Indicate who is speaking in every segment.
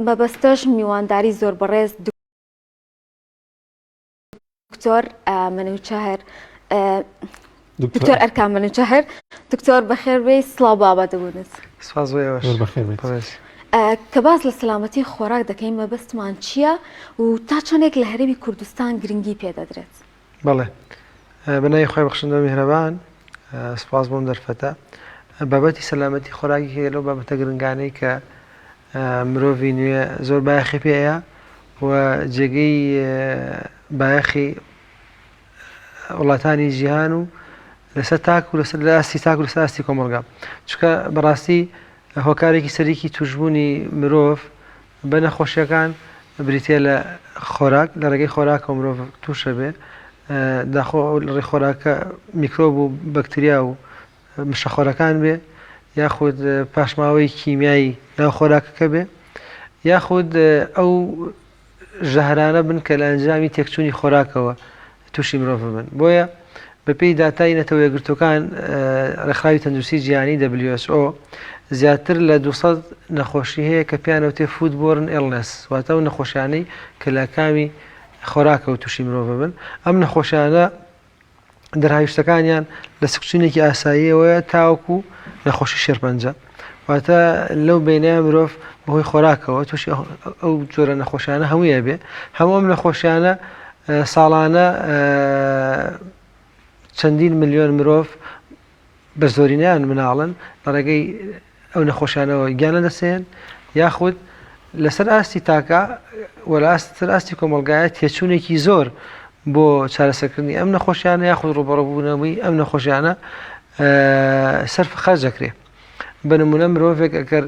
Speaker 1: مەبەستەش میوانداری زۆر بەڕێز دکتۆر منوچەهر دکتۆر ئەرکان منوچەهر دکتۆر بەخێربێی سڵاو بابە دەبوونت
Speaker 2: سپاس زۆر بەخێر
Speaker 1: کە باز لە سەلامەتی خۆراک دەکەین مەبەستمان چییە و تا چۆنێک لە هەرێمی کوردستان گرنگی پێدەدرێت؟
Speaker 2: بەڵێ بەناوی خۆی بەخشندە میهرەبان سپاس بۆم دەرفەتە بابەتی سەلامەتی خۆراکی هەیە لەو بابەتە گرنگانەی کە مرۆڤی نوێ زۆر بایەخی پێەیە و جێگەی بایەخی وڵاتانی جیهان و لەسەر تاک و لەسەر ئاستی تاک و لەسەر ئاستی کۆمەڵگا چونکە بەڕاستی هۆکارێکی سەرێکی توشبوونی مرۆڤ بە نەخۆشیەکان بریتە لە خۆراک لە ڕێگەی خۆراکە و مرۆڤ تووشە بێ داخۆ لە ڕێی خۆراکە میکرۆب و بەکتریا و مشەخۆرەکان بێ یاخود پاشماوەی کیمیایی ناو خۆراکەکە بێ یاخود ئەو ژەهرانە بن کە لە ئەنجامی تێکچوونی خۆراکەوە تووشی مرۆڤ بن بۆیە بەپێی داتای نەتەوە یەکگرتوەکان ڕێکخراوی تەندروستی جیهانی WHO زیاتر لە 200 نەخۆشی هەیە کە پیانەوتێ فودبۆرن ئێڵنس واتە ئەو نەخۆشیانەی کە لە کامی خۆراکەوە تووشی مرۆڤ بن ئەم نەخۆشیانە دەرهاویشتەکانیان لە سکچوونێکی ئاساییەوەیە تاوەکو نەخۆشی شێرپەنجە واتە لەو بینایە مرۆڤ بەهۆی خۆراکەوە تووشی ئەو جۆرە نەخۆشیانە هەموویە بێ هەموو ئەم نەخۆشیانە ساڵانە چەندین ملیۆن مرۆڤ بە زۆرینیان مناڵن لە ڕێگەی ئەو نەخۆشیانەوە گیان لەدەسێن یاخود لەسەر ئاستی تاکە وەلاسەر ئاستی کۆمەڵگایە تێچوونێکی زۆر بۆ چارەسەرکردنی ئەم نەخۆشیانە یاخود ڕوبەڕەبوونەوەی ئەم نەخۆشیانە سەرف خەرج دەکرێ بە نمونە مرۆڤێک ئەگەر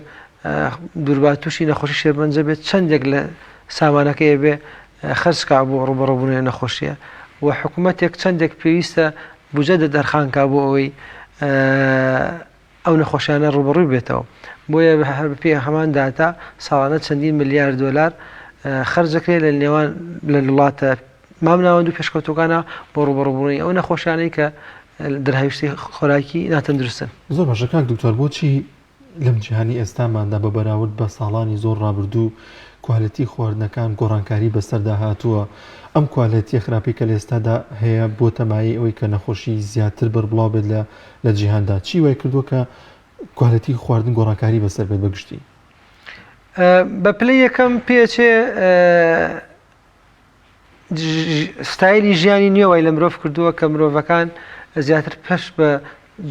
Speaker 2: دوورباتوشی نەخۆشی شێرپەنجە بێت چەندێک لە سامانەکەیە بێ خەرجکا بۆ ڕوبەڕەبوونەوەی نەخۆشیە و حکوومەتێک چەندێک پێویستە بجە دەرخانکا بۆ ئەوەی ئەو نەخۆشیانە ڕوبەڕووی بێتەوە بۆیە پێ هەمان داتا ساڵانە چەندین ملیارد دۆلار خەرج دەکرێت لە نێوان لە وڵاتە مامناوەند و پێشکەوتوەکانە بۆ ڕوبەڕووبوونی ئەو نەخۆشیانەی کە دەرهاویشتی خۆراکی ناتەندروستن.
Speaker 3: زۆر باشە کاک دکتۆر بۆچی لەم جیهانی ئێستاماندا بە بەراورد بە ساڵانی زۆر ڕابردوو کوالەتی خواردنەکان گۆڕانکاری بەسەردا هاتووە ئەم کوالەتی خراپی کە لە ئێستادا هەیە بۆ تەمایی ئەوەی کە نەخۆشی زیاتر بەربڵاو بێت لە جیهاندا چی وای کردووە کە کوالەتی خواردن گۆڕانکاری بەسەر بێت بەگشتی؟
Speaker 2: بە پلەی یەکەم پێچێ ستایلی ژیانی نوێوەی لە مرۆڤ کردووە کە مرۆڤەکان زیاتر پەش بە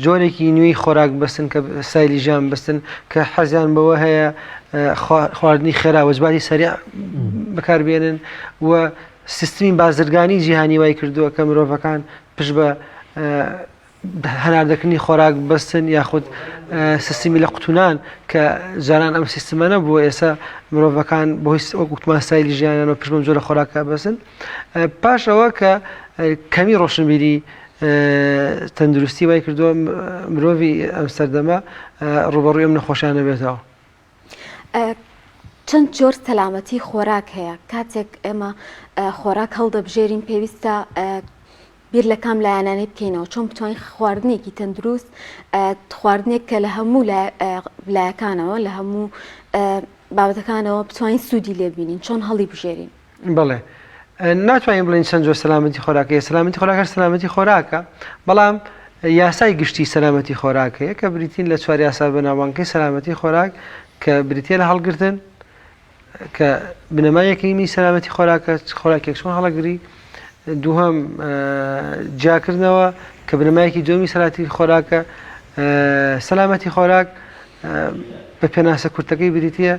Speaker 2: جۆرێکی نوێی خۆراک بەستن کە سایلی ژیان بستن کە حەزیان بەوە هەیە خواردنی خێرا وەجباتی سەریع بەکاربێنن و سیستمی بازرگانی جیهانی وای کردووە کە مرۆڤەکان پشت بە هەناردەکردنی خۆراک بەستن یاخود سیستمی لە قوتونان کە جاران ئەم سیستمە نەبووە ئێستا مرۆڤەکان بەهۆی وەکوتمان سایلی ژیانیانەوە پشت بەم جۆرە خۆراکە بەستن پاش ئەوە کە کەمی ڕۆشنبیری تەندروستی وای کردووە مرۆڤی ئەم سەردەمە ڕوبەڕووی ئەم نەخۆشیانە بێتەوە.
Speaker 1: چەند جۆر سەلامەتی خۆراک هەیە کاتێک ئێمە خۆراک هەڵدەبژێرین پێویستە بیر لە کام لایەنانەی بکەینەوە چۆن بتوانین خواردنێکی تەندروست خواردنێک کە لە هەموو لایەکانەوە لە هەموو بابەتەکانەوە بتوانین سوودی لێبینین چۆن هەڵی بژێرین.
Speaker 2: بەڵێ ناتوانین بڵین چەند جۆر سەلامەتی خۆراکەیە سەلامەتی خۆراکە سەلامەتی خۆراکە بەڵام یاسای گشتی سەلامەتی خۆراک هەیە کە بریتین لە 4 یاسا بەناوبانگەکەی سەلامەتی خۆراک کە بریتە لە هەڵگرتن کە بنەمایەکەیمی سەلامەتی خۆراکە خۆراکێک چۆن هەڵەگری دووهەم جیاکردنەوە کە بنەمایەکی دومی سەلاتی خۆراکە سەلامەتی خۆراک بە پێناسە کورتەکەی بریتە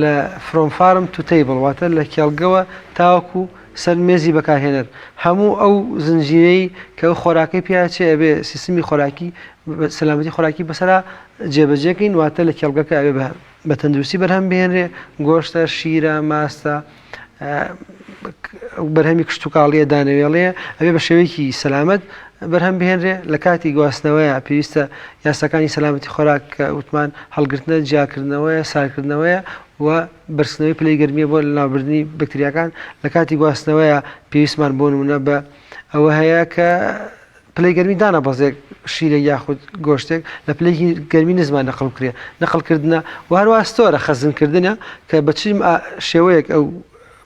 Speaker 2: لە فرۆم فارم تو تەیبڵ واتە لە کێڵگەوە تاوەکو سەر مێزی بەکارهێنەر هەموو ئەو زنجیرەی کە ئەو خۆراکەی پیاچێ ئەبێ سیستمی خۆراکی سەلامەتی خۆراکی بەسەرا جێبەجێکەین واتە لە کێڵگەکە ئەبێ بە تەندروستی بەرهەم بهێنرێ گۆشتە شیرە ماستە بەرهەمی کشت و کاڵیە دانەوێڵەیە ئەبێ بە شێوەیەکی سەلامەت بەرهەم بهێنرێ لە کاتی گواستنەوەیە پێویستە یاساکانی سەلامەتی خۆراک کە وتمان هەڵگرتنە جیاکردنەوەیە سارکردنەوەیە و بەرزکردنەوەی پلەی گەرمیە بۆ لەناوبردنی بەکتریاکان لە کاتی گواستنەوەیە پێویستمان بۆ نمونە بە ئەوە هەیە کە پلەی گەرمی دانا بەزێک شیرە یاخود گۆشتێک لە پلەیەکی گەرمی نزمان نەقڵ کرێ نەقڵکردنە و هەروە ستۆرە خەزنکردنە کە بەچیم شێوەیەک ئەو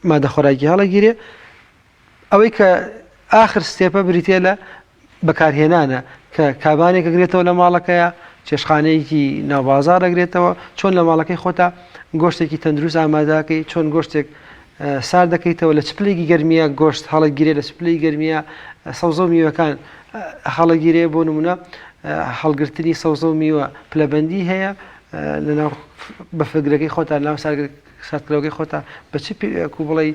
Speaker 2: مادە خۆراکی هەڵەگیرێ ئەوەی کە ئاخر ستێپە بریتێ لە بەکارهێنانە کە کابانێک ئەگرێتەوە لە ماڵەکەیە چێشخانەیەکی ناوبازار ئەگرێتەوە چۆن لە ماڵەکەی خۆتا گۆشتێکی تەندروست ئامادەکەی چۆن گۆشتێک سار دەکەیتەوە لە چپلێکی گەرمیە گۆشت هەڵەگیرێ لە چپلەی گەرمیە سەوزە و میوەکان هەڵەگیرێ بۆ نمونە هەڵگرتنی سەوزە و میوە پلەبەندی هەیە لەناو بەفرگرەکەی خۆتا ناو ساردکرەوەکەی خۆتا بەچی کو بڵێ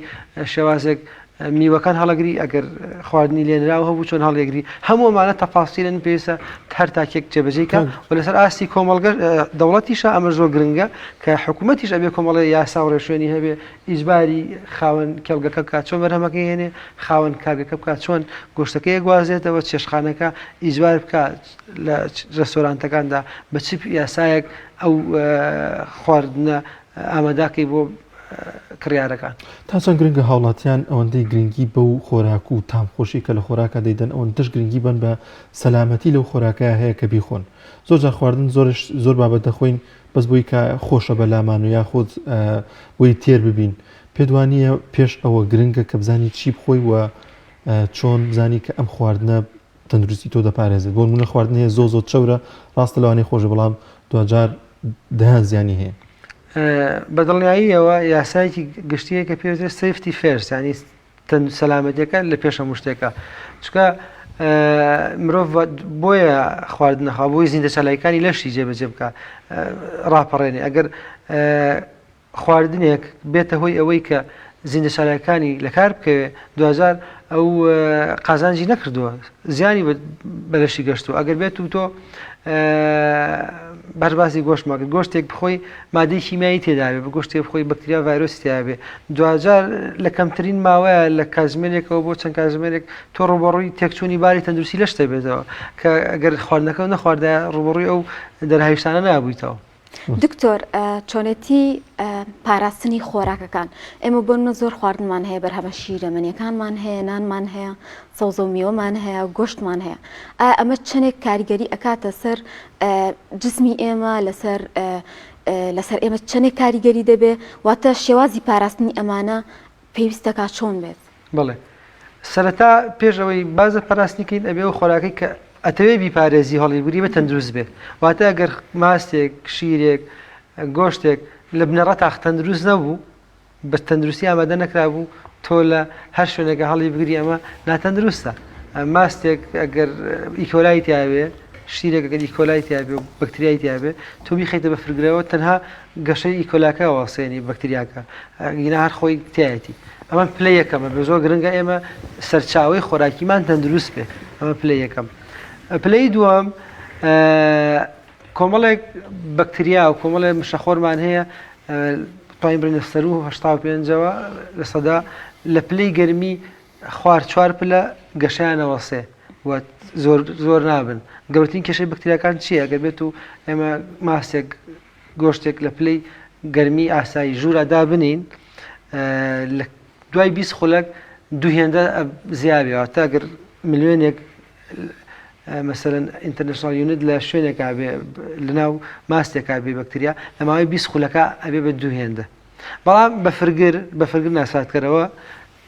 Speaker 2: شێوازێک میوەکان هەڵەگری ئەگەر خواردنی لێنراوە هەبوو چۆن هەڵێگری هەموومانە تەفاسیلن پێویستە هەر تاکێک جێبەجێکە و لەسەر ئاستی کۆمەڵگە دەوڵەتیشە ئەمە زۆر گرنگە کە حکوومەتیش ئەبێ کۆمەڵی یاسا و ڕێشوێنی هەبێ ئیجباری خاوەن کێڵگەکە بکات چۆن بەرهەمەکەی هێنێ خاوەن کارگەکە بکات چۆن گۆشتەکەی گوازێتەوە چێشخانەکە ئیجبار بکات لە ڕێستۆرانتەکاندا بە چ یاسایەک ئەو خواردنە ئامادەکەی بۆ کڕیارەکان
Speaker 3: تا چەند گرنگە هاوڵاتیان ئەوەندەی گرنگی بەو خۆراک و تامخۆشی کە لە خۆراکە دەیدەن ئەوەن دەش گرنگی بن بە سەلامەتی لەو خۆراکە هەیە کە بیخۆن زۆر جار خواردن زۆر بابەت دەخۆین بەس بۆی کە خۆشە بە لامان و یاخود بۆی تێر ببین پێدوانیە پێش ئەوە گرنگە کە بزانی چی بخۆی و چۆن بزانی کە ئەم خواردنە تەندروستی تۆ دەپارێزێت بۆ منە خواردن هەیە زۆ چەورە ڕاستە لەوانەیە خۆشە بەڵام دوجار دەهان زیانی هەیە
Speaker 2: بەدڵنیاییەوە یاسایەکی گشتیە کە پێوترێت سیفتی فێرس ینی سەلامەتیەکە لە پێش هەموو شتێکە چکە مرۆڤ بۆیە خواردنەخوا بۆی زیندە چالاکانی لەشی جێبەجێ بکە ڕاپەڕێنێ ئەگەر خواردنێک بێتە هۆی ئەوەی کە زیندە چالاکانی لە کار بکەوێ دوزار ئەو قازانجی نەکردووە زیانی بەلەشی گەشتووە ئەگەر بێت و تۆ بەرباسی گۆشت ماکرد گۆشتێک بخۆی مادەی شیمیایی تێداوێ بە گۆشتێک بخۆی بەکتریا ڤایرۆسی تیاابێ دوجار لە کەمترین ماوەیە لە کاتژمێرێکەوە بۆ چەند کاتژمێرێک تۆ ڕوبەڕووی تێکچوونی باری تەندروستی لەشتە بێتەوە کە ئەگەر خواردنەکە نەخواردە ڕوبەڕووی ئەو دەرهایشتانە نابوویتەوە.
Speaker 1: دکتۆر چۆنێتی پاراستنی خۆراکەکان ئێمە بۆنمە زۆر خواردنمان هەیە بەرهەمە شیرەمەنیەکانمان هەیە نانمان هەیە سەوزە و میوەمان هەیە گۆشتمان هەیە ئەمە چەندێک کاریگەری ئەکاتە سەر جسمی ئێمە لەسەر ئێمە چەندێک کاریگەری دەبێ واتە شێوازی پاراستنی ئەمانە پێویستەکە چۆن بێت
Speaker 2: بڵێ سەرەتا پێش ئەوەی بازە پاراستنیکەین ئەبێ و خۆراکەی کە ئەتەوێ بیپارێزی هەڵیگوری بە تەندروست بێت واتە ئەگەر ماستێک شیرێک گۆشتێک لە بنەڕەت تەندروست نەبوو بە تەندروستی ئامادە نەکرابوو تۆ لە هەر شوێنێکە هەڵی بگری ئەمە ناتەندروستە ماستێک ئەگەر ئیکۆلای تیاوێ شیرێک ئەگەر ئیکۆلای تیاابێ و بەکتریای تیاابێ تۆ بیخیتە بە فرگرەوە تەنها گەشەی ئیکۆلاکە واسێنی بەکتریاکە گینا هەر خۆی تایەتی ئەمە پلە یەکەمە بە زۆر گرنگە ئێمە سەرچاوی خۆراکیمان تەندروست بێ ئەمە پلە یەکەم. پلەی دووەم کۆمەڵێک بەکتریا و کۆمەڵێ مشەخۆرمان هەیە توانین بڕینە سەر و 85ەوە لە سەدا لە پلەی گەرمی خوارد چوار پلە گەشیانەوە سێ و زۆر نابن گەورەترین کێشەی بەکتریاکان چییە ئەگەر بێت و ئێمە ماسێک گۆشتێک لە پلەی گەرمی ئاسایی ژوورە دابنین لە دوای 20 خولەک دوو هێندە زیابێەوە تا ئەگەر ملیۆنێک مەسەرەن ئینتەرنشنال یونت لە شوێنێکا بێ لەناو ماستێکا بێ بەکتریا لە ماوەی 20 خولەکە ئەبێ بە دوو هێندە بەڵام بەفرگر ناساتکەرەوە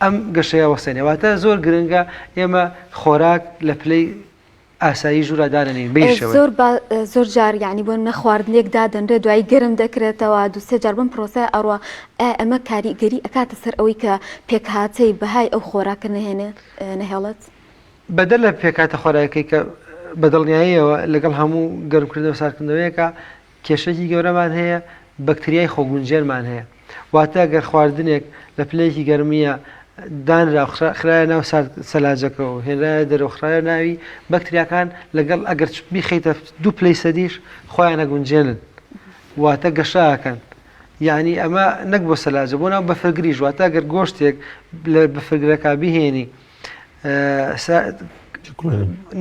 Speaker 2: ئەم گەشەیە وەسێنێواتە زۆر گرنگە ئێمە خۆراک لە پلەی ئاسایی ژوورەدانەنین بەیشەوە
Speaker 1: زۆر جار یعنی بۆ نە خواردنێک دادەنرێت دوای گەرم دەکرێتەوە دو سێ جار بم پرۆسە ئەڕوە ئەمە کاریگەری ئەکاتە سەر ئەوەی کە پێکهاتەی بەهای ئەو خۆراکە نەهێڵێت
Speaker 2: بەدەل لە پێکاتە خۆراکەی کە بەدڵنیاییەوە لەگەڵ هەموو گەرمکردن و ساردکردنەوەیەکە کێشەی گەورەمان هەیە بەکتریای خۆگونجێرمان هەیە واتە گەر خواردنێک لە پلەیەکی گەرمیە دانرا خراە ناو سەلاجەکەەوە هێنرایە دەرەخراە ناوی بەکتریاکان لەگەڵ ئەگەر بیخیتە دوو پلەی سەدیش خۆیان نەگونجێنن واتە گەشاکەن یعنی ئەمە نەک بۆ سەلاجە بۆ ناو بەفرگریش واتە ئەگەر گۆشتێک لە بەفرگرەکە بهێنی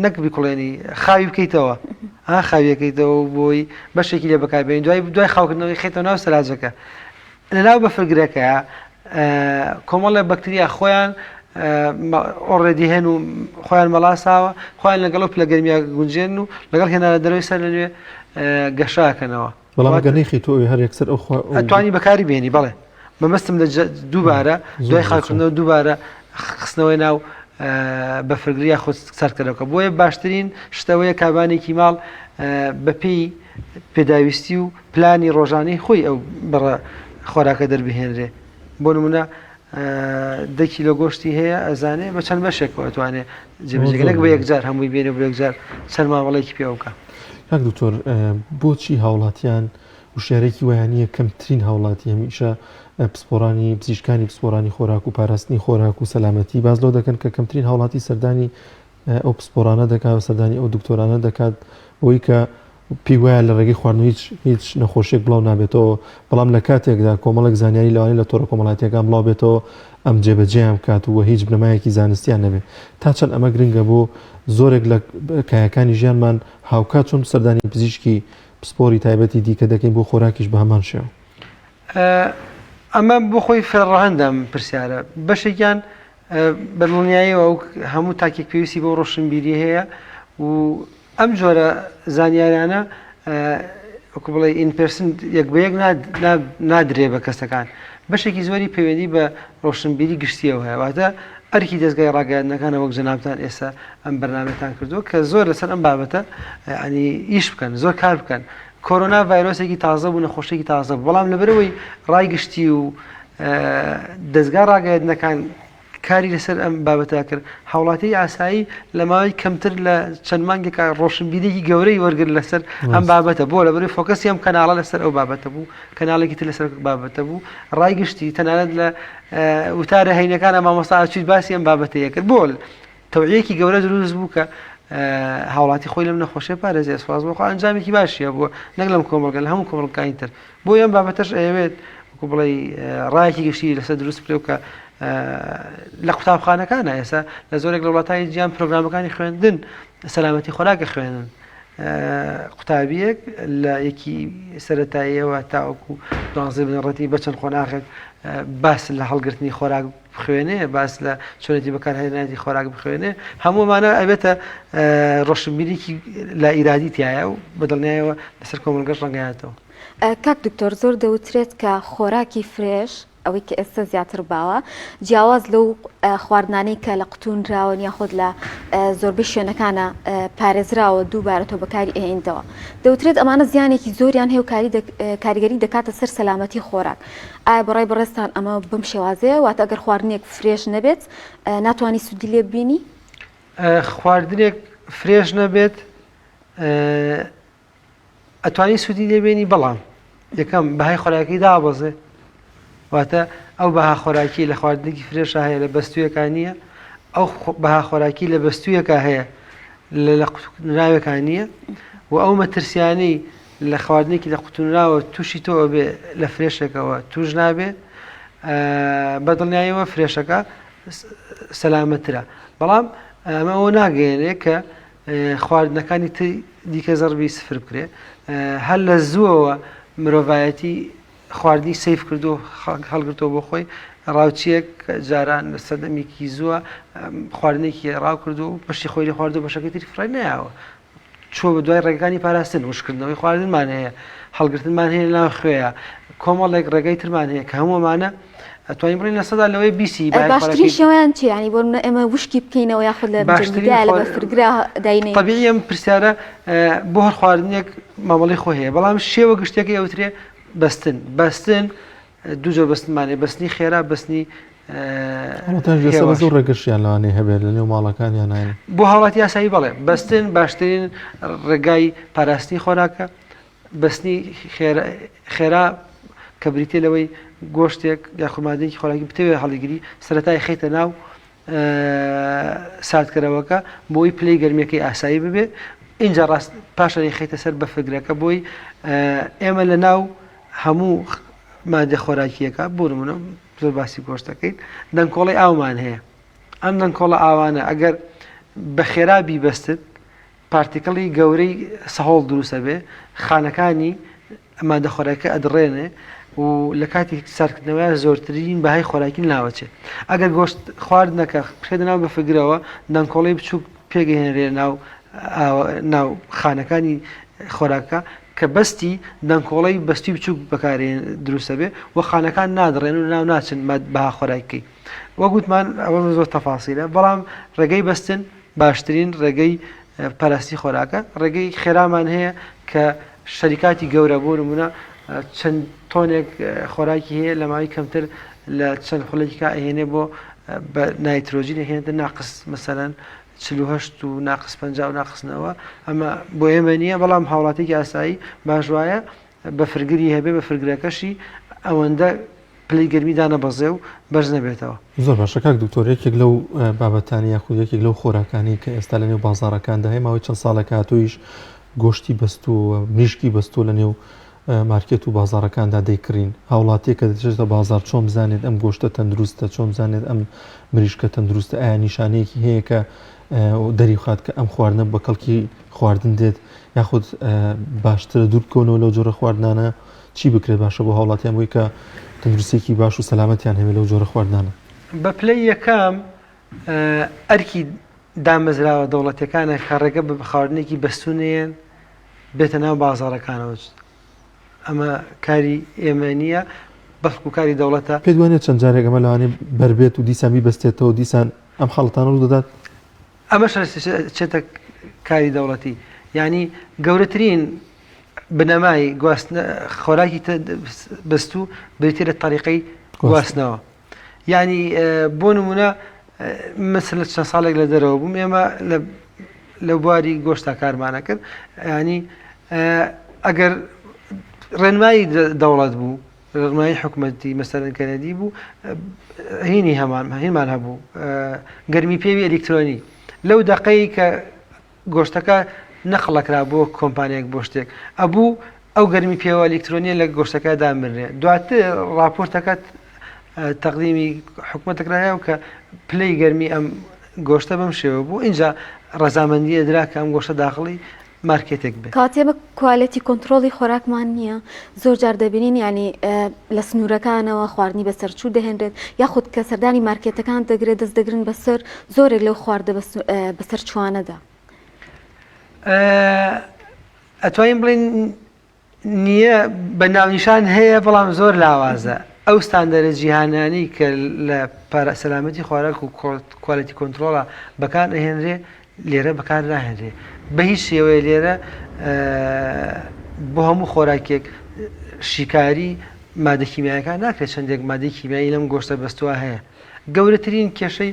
Speaker 2: نەک بیکڵێنی خاوی بکەیتەوە خاویەکەیتەوە بۆی بەشێکی لێ بەکاربێنین دوای خاوکردنەوەی خێتەوە ناو سەلاجەکە لەناو بەفرگرەکە کۆمەڵە بەکتریا خۆیان ئۆڕێدی هێن و خۆیان مەڵاساوە خۆیان لەگەڵ پلە گەرمیا گونجێن و لەگەڵ هێنانە دەروی سەر لەنوێ گەشاکەنەوە
Speaker 3: بەڵام گەنەی تۆ هەر یەکسەر
Speaker 2: ئەتوانی بەکاری بێنی بەڵێ مەمەستم لە دووبارە دوای خاکردنەوە دووبارە خستنەوەی ناو بەفرگریا خۆ سەرکەرەوە بۆیە باشترین شتەوەیە کابانێکی ماڵ بەپێی پێداویستی و پلانی ڕۆژانەی خۆی ئەو بەڕە خۆراکە دەربهێنرێ بۆ نمونە 10 کیلۆ گۆشتی هەیە ئەزانێ بە چەند بەشێکەوە ئەتوانێت جێبەجێگەلێک بە یەکجار هەمووی بێنێ بۆ یەکجار چەند ماوەڵێکی پێ بکە.
Speaker 3: کاک دکتۆر بۆچی هاوڵاتیان وشارێکی وایانیە کەمترین هاوڵاتی هەمیشە پسپۆرانی پزیشکانی پسپۆرانی خۆراک و پاراستنی خۆراک و سەلامەتی باز لەو دەکەن کە کەمترین هاوڵاتی سەردانی ئەو پسپۆرانە دەکات سەردانی ئەو دکتۆرانە دەکات بۆی کە پێی وایە لە ڕێگەی خواردن هیچ نەخۆشیێک بڵاو نابێتەوە بەڵام لە کاتێکدا کۆمەڵک زانیاری لەوانی لە تۆڕە کۆمەڵاتیەکان بڵاو بێتەوە ئەم جێبەجێیان بکات و هیچ بنەمایەکی زانستیان نەبێت تا چەند ئەمە گرنگە بۆ زۆرێک لە کایەکانی ژیانمان هاوکات چۆن سەردانی پزیشکی پسپۆری تایبەتی دیکە دەکەین بۆ خۆراکیش بە هەمان شێوە.
Speaker 2: ئەمە بۆ خۆی فێڕەهەندەم پرسیارە بەشێکیان بەدڵنیاییەوە و هەموو تاکێک پێویستی بۆ ڕۆشنبیری هەیە و ئەم جۆرە زانیاریانە وەکو بڵێ ئینپرسن یەک بە یەک نادرێ بە کەسەکان بەشێکی زۆری پەیوەندی بە ڕۆشنبیری گشتیەوە هەیە واتە ئەرکی دەستگای ڕاگەیاندنەکانە وەک جەنابتان ئێستا ئەم بەرنامەتان کردووە کە زۆر لەسەر ئەم بابەتە ینی ئیش بکەن زۆر کار بکەن. کۆرۆنا ڤایرۆسێکی تازە بوو نەخۆشێکی تازە بەڵام لەبەرەوەی ڕایگشتی و دەستگای ڕاگەیاندنەکان کاری لەسەر ئەم بابەتە کرد هاوڵاتی ئاسایی لە ماوەی کەمتر لە چەند مانگێکە ڕۆشنبیرێکی گەورەی وەرگر لەسەر ئەم بابەتە بۆ لەبەرەوەی فۆکەسی ئەم کەناڵە لەسەر ئەو بابەتە بوو کەناڵێکی تر لەسەر بابەتە بوو ڕایگشتی تەنانەت لە وتارە هەینەکانە مامۆستا ئاچوویت باسی ئەم بابەتەیە کرد بۆ تەوعیەکی گەورە دروست بوو کە هاوڵاتی خۆی لەم نەخۆشیە پارێزێ سواز بۆ ئەنجامێکی باشیە بۆ نەک لەم کۆمەڵگە لە هەموو کۆمەڵگەکانی تر بۆ ئەم بابەتەش ئەوێت وەکو بڵێ ڕایەکی گشتی لەسەر دروست بکرێ کە لە قوتابخانەکانە ئێستا لە زۆرێک لە وڵاتانی جیان پرۆگرامەکانی خوێندن سەلامەتی خۆراکە خوێنن قوتابیەک لە یەکی سەرەتاییەوە تاوەکو دوانزە بنەڕەتی بەچەند خۆناغێک باس لە هەڵگرتنی خۆراک بخوێنێ باس لە چۆنێتی بەکارهێنانی خۆراک بخوێنێ هەموومانە ئەبێتە ڕۆشنبیریکی لا ئیرادی تایە و بەدڵنیایەوە لەسەر کۆمەڵگەش ڕەنگایەتەوە.
Speaker 1: کاک دکتۆر زۆر دەوترێت کە خۆراکی فرێش ئەوەی کە ئێستا زیاتر باوە جیاواز لەو خواردنانەی کە لە قوتونراوە یاخود لە زۆربەی شوێنەکانە پارێزراوە دووبارە تۆ بەکاری ئەهێنیتەوە دەوترێت ئەمانە زیانێکی زۆریان هەیە و کاریگەری دەکاتە سەر سەلامەتی خۆراک ئایا بەڕای بەڕێستان ئەمە بم شێوازەیە واتە ئەگەر خواردنێک فرێش نەبێت ناتوانانی سوودی لێ ببینی؟
Speaker 2: خواردنێک فرێش نەبێت ئەتوانی سوودی لێبێنی بەڵام یەکەم بەهای خۆراکی دابەزێ واتە ئەو بەها خۆراکی لە خواردنێکی فرێشە هەیە لە بەستویەکان نییە ئەو بەها خۆراکی لە بەستویەکە هەیە لە قوتونراوەکان نییە و ئەو مەترسیانەی لە خواردنێکی لە قوتونراوە تووشی تۆ بێ لە فرێشێکەوە توش نابێ بەدڵنیاییەوە فرێشەکە سەلامەترە بەڵام ئەمە ئەوە ناگەێنێ کە خواردنەکانی دیکە زەربی سفر بکرێ هەر لە زووەوە مرۆڤایەتی خواردنی سیف کردو هەڵگرتەوە بۆ خۆی ڕاوچیەک جاران لە سەردەمێکی زووە خواردنێکی ڕاو کردو و پشتی خۆی لە خواردو بەشەکەی تری فڕای نایەوە چوە بە دوای ڕێگەکانی پاراستن وشکردنەوەی خواردنمان هەیە هەڵگرتنمان هەیە ناو خوێیە کۆمەڵێک ڕێگەی ترمان هەیە کە هەموومانە ئەتوانین بڕین لە سەدا لەوەی بیسی
Speaker 1: باشترین شێوەیان چی ینی بۆ ئێمە وشکی بکەینەوە یاخود لە باشترین لە بەفرگرا داینێ
Speaker 2: طبیعی ئەم پرسیارە بۆ هەر خواردنێک مامەڵی خۆ هەیە بەڵام شێوە گشتێکی ئەوترێ بەستن دوو جۆر بەستنمانێ بەستنی خێرا بەستنی
Speaker 3: زۆر ڕێگەشیان لەوانێ هەبێت لە نێو ماڵەکانیان نایە
Speaker 2: بۆ هاوڵاتی یاسایی بڵێ بەستن باشترین ڕێگای پاراستنی خۆراکە بەستنی خێرا کە بریتێ لەوەی گۆشتێک یا خۆمادەیەکی خۆراکی بتەوێت هەڵیگری سەرەتای خەیتە ناو ساتکەرەوەکە بۆی پلەی گەرمیەکەی ئاسایی ببێ اینجا ڕاست پاشانی خەیتە سەر بەفرگرەکە بۆی ئێمە لە ناو هەموو مادە خۆراکیەکە بۆ نمونە زۆر باسی گۆشتەکەیت دەنگکۆڵی ئاومان هەیە ئەم دەنگکۆڵە ئاوانە ئەگەر بە خێرابی بەستت پارتیکڵی گەورەی سەهۆڵ دروستە بێ خانەکانی مادە خۆراکە ئەدڕێنێ و لە کاتی ساردکردنەوەیە زۆرترین بەهای خۆراکی ناوەچێت ئەگەر گۆشت خواردنەکە پێدەناو بەفگرەوە دانکۆڵی بچووک پێگەهێنرێ ناو خانەکانی خۆراکە کە بەستی دانکۆڵی بەستی بچووک بەکارێن دروستە بێ و خانەکان نادڕێن و ناو ناچن بەها خۆراکی وەگوتمان ئەوە زۆر تەفاسیلە بەڵام ڕێگەی بەستن باشترین ڕێگەی پەرستی خۆراکە ڕێگەی خێرامان هەیە کە شەریکاتی گەورە بۆ نمونە چەند تۆنێک خۆراکی هەیە لە ماوەی کەمتر لە چەند خولێکا ئەهێنێ بۆ بە نایترۆژین هێنێتە ناقص مەسەلەن 48 و ناقص 50 و ناقصنەوە ئەمە بۆ ئێمە نییە بەڵام هاوڵاتێکی ئاسایی باش وایە بە فرگری هەبێ بە فرگرەکەشی ئەوەندە پلەی گەرمیدانە بەزێ و بەرز نەبێتەوە
Speaker 3: زۆر باشە کاک دکتۆر یەکێک لەو بابەتانی یاخود یەکێک لەو خۆراکانی کە ئێستا لە نێو بازاڕەکاندا هەیە ماوەی چەند ساڵێک هاتوویش گۆشتی بەستووە مریشکی بەستوو لە نێو مارکێت و بازاڕەکاندا دەیکڕین هاوڵاتیە کە دەچێتە بازار چۆن بزانێت ئەم گۆشتە تەندروستە چۆن بزانێت ئەم مریشکە تەندروستە ئایا نیشانەیەکی هەیە کە دەریخات کە ئەم خواردنە بە کەڵکی خواردن دێت یاخود باشترە دوورکەونەوە لەو جۆرە خواردنانە چی بکرێت باشە بۆ هاوڵاتیان بۆی کە تەندروستێکی باش و سەلامەتیان هەبێت لەو جۆرە خواردنانە
Speaker 2: بە پلەی یەکەم ئەرکی دامەزراوە دەوڵەتەکانە کە ڕێگە بە خواردنێکی بەستونێن بێتە ناو بازاڕەکانەوە ئەمە کاری ئێمە نییە بەڵکو کاری دەوڵەتە
Speaker 3: پێ دوانێت چەند جارێک ئەمە لەوانێ بربێت و دیسان بەستێتەوە دیسان ئەم خەڵەتانە ڕوو دەدات
Speaker 2: ئەمە چێتە کاری دەوڵەتی ینی گەورەترین بنەمای خۆراکی بەستوو بریتە لە تاریقی گواستنەوە ینی بۆ نمونە مثل چەند ساڵێک لە دەرەوە بووم ئێمە لە بواری گۆشتا کارمانە کرد ینی ئەگەر ڕێنمایی دەوڵەت بوو ڕێنمایی حکوومەتی مەسەرەن کەنەدی بوو هینمان هەبوو گەرمی پێوی ئەلکترۆنی لەو دەقەی کە گۆشتەکە نەخڵەکرا بۆ کۆمپانیەک بۆ شتێک ئەبوو ئەو گەرمی پێوە ئەلکترۆنیە لە گۆشتەکە دامرێ دواتر راپۆرتەکەت تەقدیمی حکوومەتەکرایە و کە پلەی گەرمی ئەم گۆشتە بەم شێوە بوو اینجا ڕەزامەندی ئەدرا کە ئەم گۆشتە داخڵی مارکێتێک بێت
Speaker 1: کاتێ بە کوالەتی کۆنتترۆلی خۆراکمان نییە زۆر جار دەبینین ینی لە سنوورەکانەوە خواردنی بەسەرچوو دەهێنرێت یاخود کە سەردانی مارکێتەکان دەگرێت دەست دەگرن بەسەر زۆرێک لەو خواردە بەسەر چوانەدا
Speaker 2: ئەتوانین بڵین نییە بە ناونیشان هەیە بەڵام زۆر لاوازە ئەو ستاندەرە جیهانانی کە لە سەلامەتی خواراک و کوالەتی کۆنتترۆڵە بەکار ئەهێنرێ لێرە بەکار ناهێنرێ بە هیچ شێوەیە لێرە بۆ هەموو خۆراکێک شیکاری مادە کیمیایەکان ناکرێت چەندێک مادەی کیمیایی لەم گۆشتە بەستووە هەیە گەورەترین کێشەی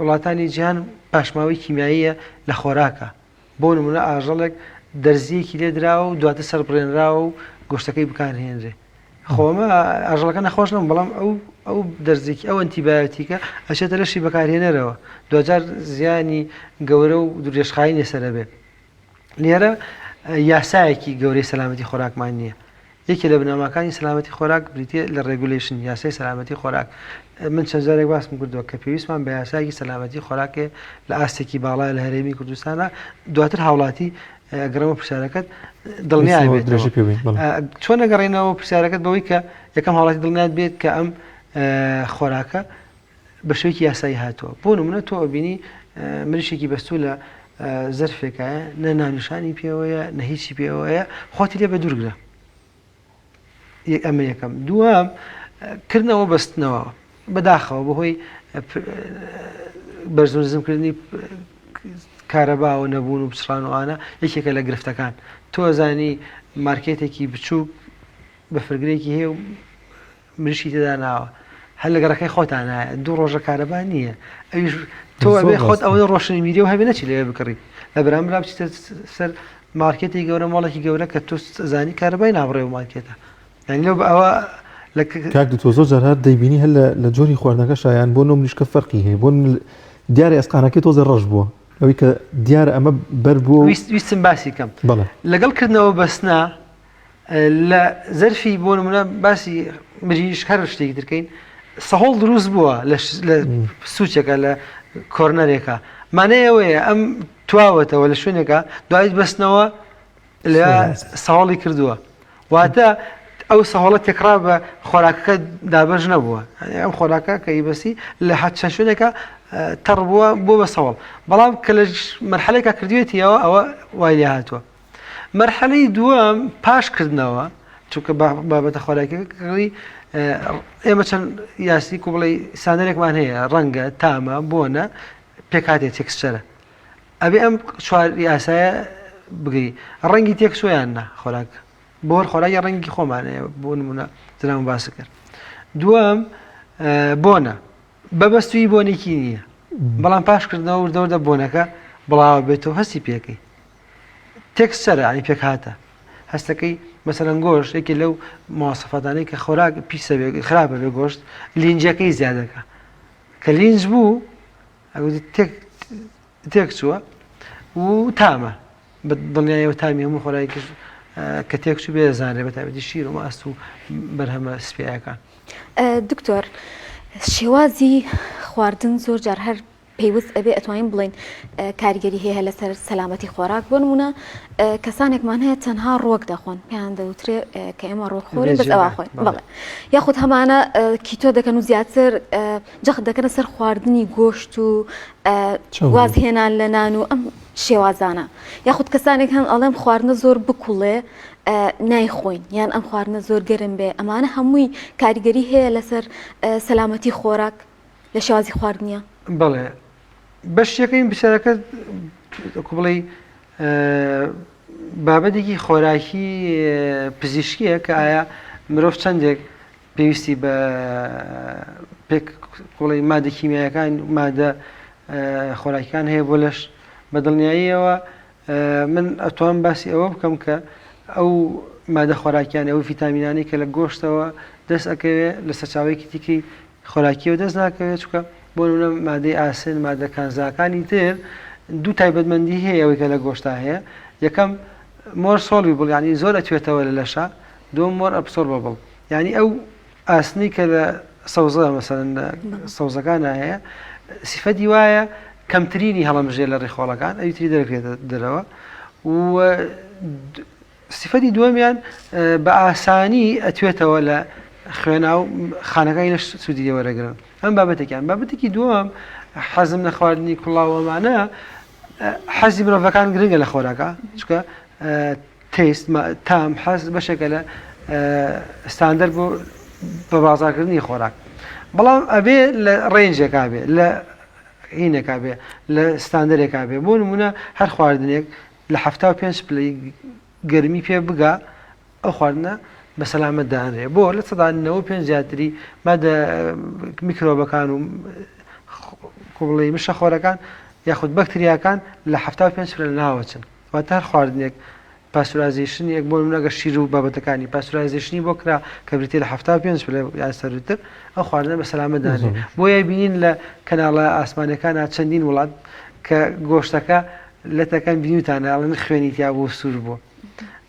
Speaker 2: وڵاتانی جیهان پاشماوەی کیمیاییە لە خۆراکە بۆ نمونە ئاژەڵێک دەرزیەکی لێدراوە و دواتە سەربڕێنراوە و گۆشتەکەی بکارهێنرێ خۆمە ئاژەڵەکە نەخۆش نم بەڵام ئەو دەرزێکی ئەو ئەنتیبایۆتیکە ئەچێتە لەشی بەکارهێنەرەوە دوجار زیانی گەورە و درێژخایی نێسەرە بێت لێرە یاسایەکی گەورەی سەلامەتی خۆراکمان نییە یەکی لە بنەماکانی سەلامەتی خۆراک بریتە لە ڕێگولیشن یاسای سەلامەتی خۆراک من چەند جارێک باسم کردووە کە پێویستمان بە یاسایەکی سەلامەتی خۆراکێ لە ئاستێکی باڵای لە هەرێمی کوردستانە دواتر هاوڵاتی ئەگەرەوە پرسیارەکەت دڵنیای بێت چۆن نەگەڕێنەوە پرسیارەکەت بەوەی کە یەکەم هاوڵاتی دڵنیات بێت کە ئەم خۆراکە بە شوێکی یاسایی هاتووە بۆ نمونە تۆ بینی مریشێکی بەستوو لە زەرفێکایە نە ناونیشانی پێوەیە نە هیچی پێوەیە خۆتی لێ بە دوورگرە ئەمە یەکەم دووەم کردنەوە بەستنەوە بەداخەوە بەهۆی بەرزنزمکردنی کارەباوە نەبوون و پچڕانوانە یەکێکە لە گرفتەکان تۆزانی مارکێتێکی بچووک بە فرگرێکی هەیە و مریشی تێدا ناوە هەر لە گەڕەکەی خۆتان نایە دوو ڕۆژە کارەبا نییە ئەویش تۆ ئەبێ خۆت ئەوەی ڕۆشنی میدیە و هەبێ نەچی لێ بکڕی لە بەرامبرا بچیتە سەر مارکێتی گەورە ماڵێکی گەورە کە تۆ زانی کارەبای نابڕێ و مارکێتە ینی لەو ئەوە
Speaker 3: کاک تۆ زۆر جار هەر دەیبینی هەر لە جۆری خواردنەکە شایان بۆ نۆ مریشکە فەرقی هەیە بۆ دیارە ئەسقانەکەی تۆزە ڕەش بووە ئەوەی کە دیارە ئەمە بەر بووە
Speaker 2: ویستم باسی کەم لەگەڵکردنەوە بەسنا لە زەرفی بۆ نمونە باسی مریشک هەر شتێکی ترکەین سەهۆڵ دروست بووە لە سوچێکە لە کۆرنەرێکە مانەیەوەیە ئەم تواوەتەوە لە شوێنێکە دوای بەستنەوە لە ساڵی کردووە واتە ئەو سەهۆڵە تێکرا بە خۆراکەکە دابەش نەبووە ئەم خۆراکە کە ئیبەسی لە حەد چەند شوێنێکە تەڕ بووە بۆ بە سەوڵ بەڵام کە لە مەرحەلێکە کردوێتیەوە ئەوە وای لێ هاتووە مەرحەلەی دووەم پاشکردنەوە چونکە بابەتە خۆراکەکەی ئێمە چەند یاسی کو بڵێ سانەرێکمان هەیە ڕەنگە تامە بۆنە پێکاتێک تێکسچەرە ئەبێ ئەم چوار یاسایە بگری ڕەنگی تێکسۆیاننا خۆراک بۆ خۆراکی ڕەنگی خۆمانەیە بۆ نمونە زرام باس کرد دووەم بۆنە بەبەستوی بۆنێکی نییە بەڵام پاشکردنەوە وردەوردە بۆنەکە بڵاوە بێتەوە هەستی پێەکەی تێکسچەرە ئەنی پێک هاتە هەستەکەی مەسەرەن گۆشت یەکی لەو مواصفاتانەی کە خۆراک پیسە خراپە بێ گۆشت لینجەکەی زیادەکە کە لینج بوو تێک چووە و تامە دڵنیایەوە تامی هەموو خۆراکی کە تێک چوو بێزانێ بەتابەتی شیر و ماست و بەرهەمە سپیەکان
Speaker 1: دکتۆر شێوازی خواردن زۆر جار هەر پێویست ئەبێ ئەتوانین بڵین کاریگەری هەیە لەسەر سەلامەتی خۆراک بۆ نمونە کەسانێکمان هەیە تەنها ڕۆک دەخۆن پێیان دەوترێ کە ئێمە ڕۆکخۆری بەس ئەوە خۆین بەڵێ یاخود هەمانە کیتۆ دەکەن و زیاتر جەخت دەکەنە سەر خواردنی گۆشت و واز هێنان لە نان و ئەم شێوازانە یاخود کەسانێک هەن ئەڵێم خواردنە زۆر بکوڵێ نایخۆین یان ئەم خواردنە زۆر گەرم بێ ئەمانە هەمووی کاریگەری هەیە لەسەر سەلامەتی خۆراک لە شێوازی خواردنیە
Speaker 2: بەڵێ بەشیەکەی بسەرەکە بڵێ بابەتێکی خۆراکی پزیشکیە کە ئایا مرۆڤ چەندێک پێویستی بە کوڵی مادە کیمیایەکان مادە خۆراکیەکان هەیە بۆ لەش بە دڵنیاییەوە من ئەتوان باسی ئەوە بکەم کە ئەو مادە خۆراکیان ئەو ڤیتامینانی کە لە گۆشتەوە دەست ئەکەوێت لە سەرچاوەیەکی تیکەی خۆراکیەوە دەست ناکەوێت چکە بۆ نمونە مادەی ئاسن مادە کانزاکانی تر دوو تایبەتمەندی هەیە ئەوەی کە لە گۆشتا هەیە یەکەم مۆر سۆلوبڵ ینی زۆر ئەتوێتەوە لە لەشە دووەم مۆر ئەبسۆربەبڵ ینی ئەو ئاسنی کە لە سەوزە مەسەرەن سەوزەکانە هەیە سیفەتی وایە کەمترینی هەڵەمژێ لە ڕێخۆڵەکان ئەویتری دەرەکرێت دەرەوە و سیفەتی دووەمیان بە ئاسانی ئەتوێتەوە لە خوێنە و خانەکانی لە سوودی وەرەگرن ئەم بابەتێکیان بابەتێکی دووەم حەزم لە خواردنی کوڵاوەمانە حەزی مرۆڤەکان گرنگە لە خۆراکە چکە تێست تام حەز بەشێکە لە ستاندەر بۆ بە بازارکردنی خۆراک بەڵام ئەبێ لە ڕێنجێکا بێ لە هینێکا بێ لە ستاندەرێکا بێ بۆ نمونە هەر خواردنێک لە 75 پلەی گەرمی پێ بگا ئەو خواردنە بە سەلامەت دانرێ بۆ لە 95 زیاتری مادە میکرۆبەکان و کوڵی مشە خۆرەکان یاخود بەکتریاکان لە 75 پلە ناوەچن واتە هەر خواردنێک پاسورازیشنێک بۆ نمونە ئەگەر شیر و بابەتەکانی پاسورازیشنی بۆ کرا کە بریتێ لە 75 پلە یان سەرتر ئەو خواردنە بە سەلامەت دانرێ بۆیە بینین لە کەناڵە ئاسمانەکانە چەندین وڵات کە گۆشتەکە لەتەکان بینیوتانە ئەڵێن خوێنی تیا بۆ سوور بووە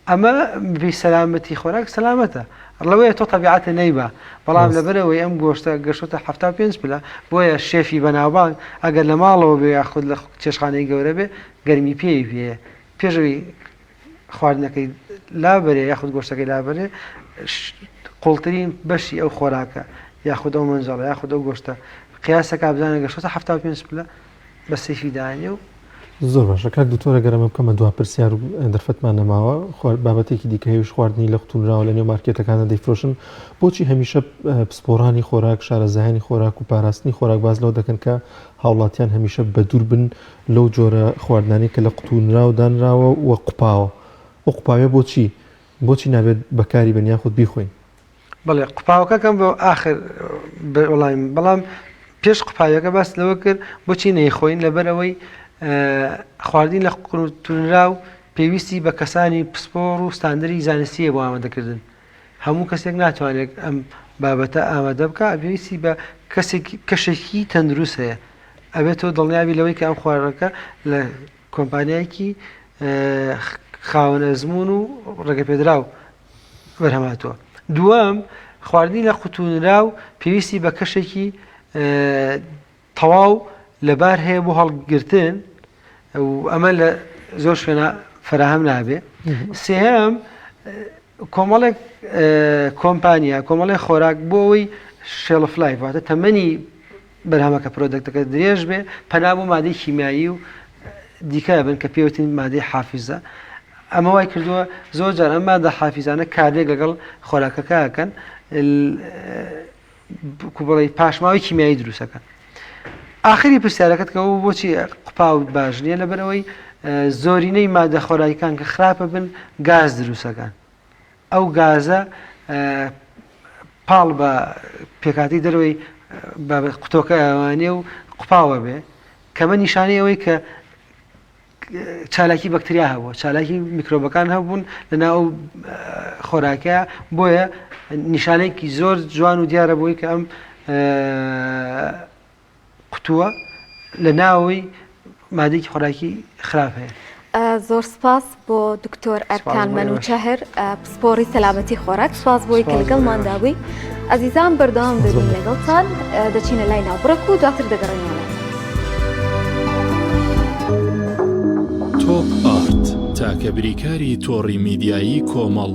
Speaker 2: ئەمە بی سەلامەتی خۆراک سەلامەتە لەوەیە تۆ تەبیعەتە نەیبە بەڵام لەبەرەوەی ئەم گۆشتە گەشتە 75 پلە بۆیە شێفی بەناوبانگ ئەگەر لە ماڵەوە بێ یاخود لە چێشخانەی گەورە بێ گەرمی پێی پێ پێشەوەی خواردنەکەی لابەرێ یاخود گۆشتەکەی لابەرێ قوڵترین بەشی ئەو خۆراکە یاخود ئەو منجەڵە یاخود ئەو گۆشتە قیاسەکە بزانە گەشتە 75 پلە بە سەیفی دانێ و
Speaker 3: زۆر باشە کاک دکتۆرە گەرەمە بکەمە دوا پرسیار و دەرفەتمان نەماوە بابەتێکی دیکە هێوش خواردنی لە قوتونراوە لە نێو مارکێتەکانە دەیفرۆشن بۆچی هەمیشە پسپۆڕانی خۆراک شارەزایانی خۆراک و پاراستنی خۆراک باز لەو دەکەن کە هاوڵاتیان هەمیشە بە دوور بن لەو جۆرە خواردنانی کە لە قوتونراو دانراوە وە قوپاوە ئەو قوپاوێ بۆچی نابێت بەکاری بن یاخود بیخۆین
Speaker 2: بەڵێ قوپاوەکەکەم بۆ ئاخر وڵایم بەڵام پێش قوپاوەکە باس لەوە کرد بۆچی نەیخۆین لەبەرەوەی خواردین لە قوتونراو پێویستی بە کەسانی پسپۆڕ و ستاندەری زانستیە بۆ ئامادەکردن هەموو کەسێک ناتوانێت ئەم بابەتە ئامادە بکە پێویستی بە کەشێکی تەندروست هەیە ئەبێتەوە دڵنیابی لەوەی کە ئەم خواردەکە لە کۆمپانیایەکی خاوەن ئەزموون و ڕێگەپێدراو وەرهەماتووە دووەم خواردنی لە قوتونراو پێویستی بە کەشێکی تەواو لەبار هەیە بۆ هەڵگرتن و ئەمە لە زۆر شوێنە فراهەم نابێ سێهەم کۆمەڵێک کۆمپانیا کۆمەڵی خۆراک بۆ ئەوەی شێڵف لایف واتە تەمەنی بەرهەمەکە پرۆدەکتەکە درێژ بێ پەنا بۆ مادەی کیمیایی و دیکە بن کە پێوتین مادەی حافیزە ئەمە وای کردووە زۆر جار ئەم مادە حافیزانە کارێک لەگەڵ خۆراکەکەکەن بڵێ پاشماوی کیمیایی دروستەکەن. ئاخری پرسیارەکەت کە بۆچی قوپاوت باش نییە لەبەرەوەی زۆرینەی مادە خۆراکیەکان کە خراپە بن گاز دروستەکان ئەو گازە پاڵ بە پێکاتی دەروەی قوتۆکە ئەوانێ و قوپاوە بێ کەمە نیشانەی ئەوەی کە چالاکی بەکتریا هەبووە چالاکی میکرۆبەکان هەبوون لەناو ئەو خۆراکەیە بۆیە نیشانەیەکی زۆر جوان و دیارە بۆی کە ئەم قوتووە لە ناوەوەی مادەیەکی خۆراکی خراپ هەیە.
Speaker 1: زۆر سپاس بۆ دکتۆر ئەرکان منوچەهر پسپۆڕی سەلامەتی خۆراک سپاس بۆی کە لەگەڵمانداوی ئەزیزان بەردەوام دەبین لەگەڵتان دەچینە لای ناوبڕک و دواتر دەگەڕێنەوە.
Speaker 4: تۆپ ئارت تاکە بریکاری تۆڕی میدیایی کۆمەڵ